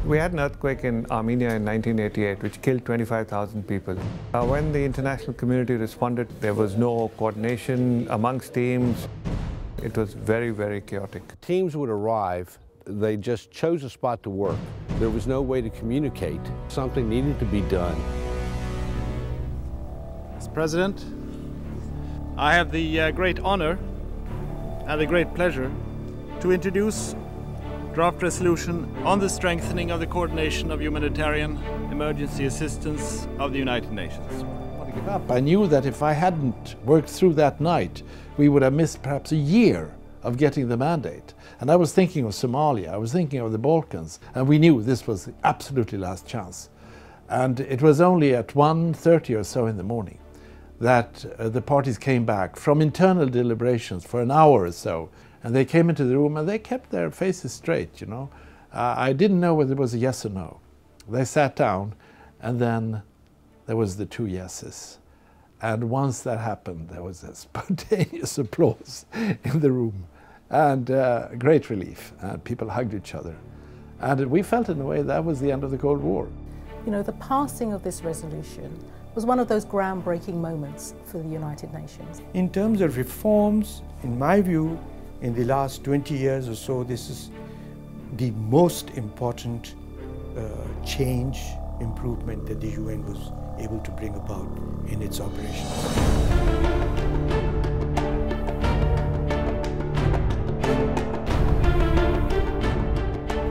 We had an earthquake in Armenia in 1988, which killed 25,000 people. When the international community responded, there was no coordination amongst teams. It was very, very chaotic. Teams would arrive, they just chose a spot to work. There was no way to communicate. Something needed to be done. Mr. President, I have the great honor and the great pleasure to introduce draft resolution on the strengthening of the coordination of humanitarian emergency assistance of the United Nations. I knew that if I hadn't worked through that night, we would have missed perhaps a year of getting the mandate. And I was thinking of Somalia, I was thinking of the Balkans, and we knew this was the absolutely last chance. And it was only at 1:30 or so in the morning that the parties came back from internal deliberations for an hour or so. And they came into the room and they kept their faces straight, you know. I didn't know whether it was a yes or no. They sat down and then there was the two yeses. And once that happened, there was a spontaneous applause in the room and great relief. And people hugged each other. And we felt in a way that was the end of the Cold War. You know, the passing of this resolution was one of those groundbreaking moments for the United Nations. In terms of reforms, in my view, in the last 20 years or so, this is the most important change, improvement that the UN was able to bring about in its operations.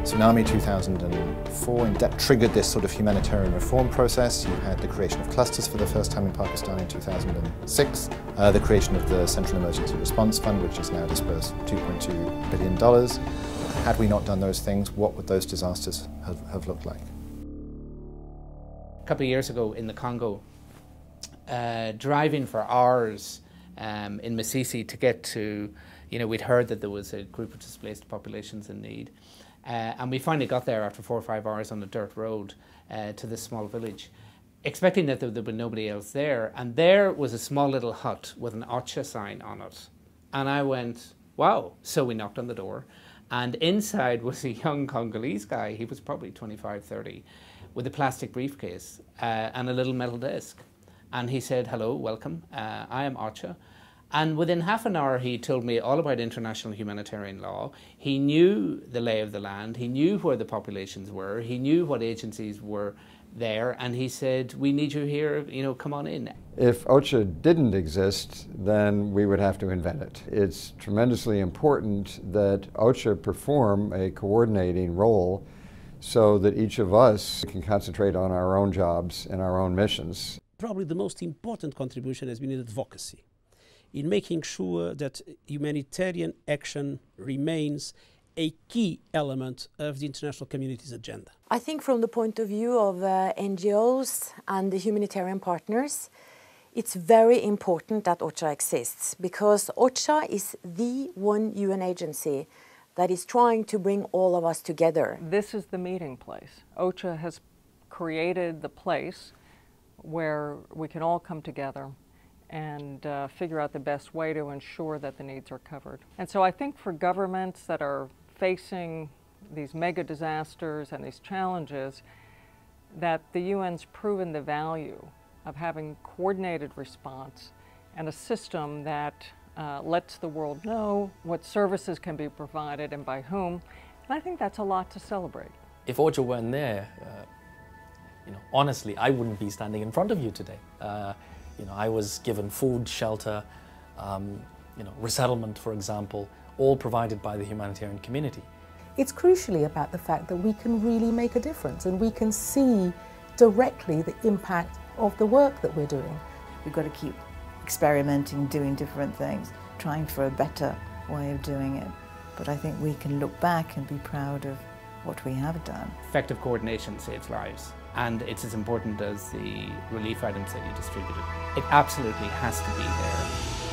Tsunami 2004 triggered this sort of humanitarian reform process. You had the creation of clusters for the first time in Pakistan in 2006, the creation of the Central Emergency Response Fund, which has now disbursed $2.2 billion. Had we not done those things, what would those disasters have looked like? A couple of years ago in the Congo, driving for hours in Masisi to get to, we'd heard that there was a group of displaced populations in need. And we finally got there after 4 or 5 hours on a dirt road to this small village, expecting that there would be nobody else there. And there was a small little hut with an OCHA sign on it. And I went, wow. So we knocked on the door. And inside was a young Congolese guy, he was probably 25, 30, with a plastic briefcase and a little metal desk. And he said, hello, welcome, I am OCHA. And within half an hour, he told me all about international humanitarian law. He knew the lay of the land. He knew where the populations were. He knew what agencies were there. And he said, we need you here, come on in. If OCHA didn't exist, then we would have to invent it. It's tremendously important that OCHA perform a coordinating role so that each of us can concentrate on our own jobs and our own missions. Probably the most important contribution has been in advocacy, in making sure that humanitarian action remains a key element of the international community's agenda. I think from the point of view of NGOs and the humanitarian partners, it's very important that OCHA exists, because OCHA is the one UN agency that is trying to bring all of us together. This is the meeting place. OCHA has created the place where we can all come together and figure out the best way to ensure that the needs are covered. And so I think for governments that are facing these mega disasters and these challenges, that the UN's proven the value of having coordinated response and a system that lets the world know what services can be provided and by whom. And I think that's a lot to celebrate. If OCHA weren't there, honestly, I wouldn't be standing in front of you today. I was given food, shelter, resettlement, for example, all provided by the humanitarian community. It's crucially about the fact that we can really make a difference and we can see directly the impact of the work that we're doing. We've got to keep experimenting, doing different things, trying for a better way of doing it. But I think we can look back and be proud of what we have done. Effective coordination saves lives, and it's as important as the relief items that you distributed. It absolutely has to be there.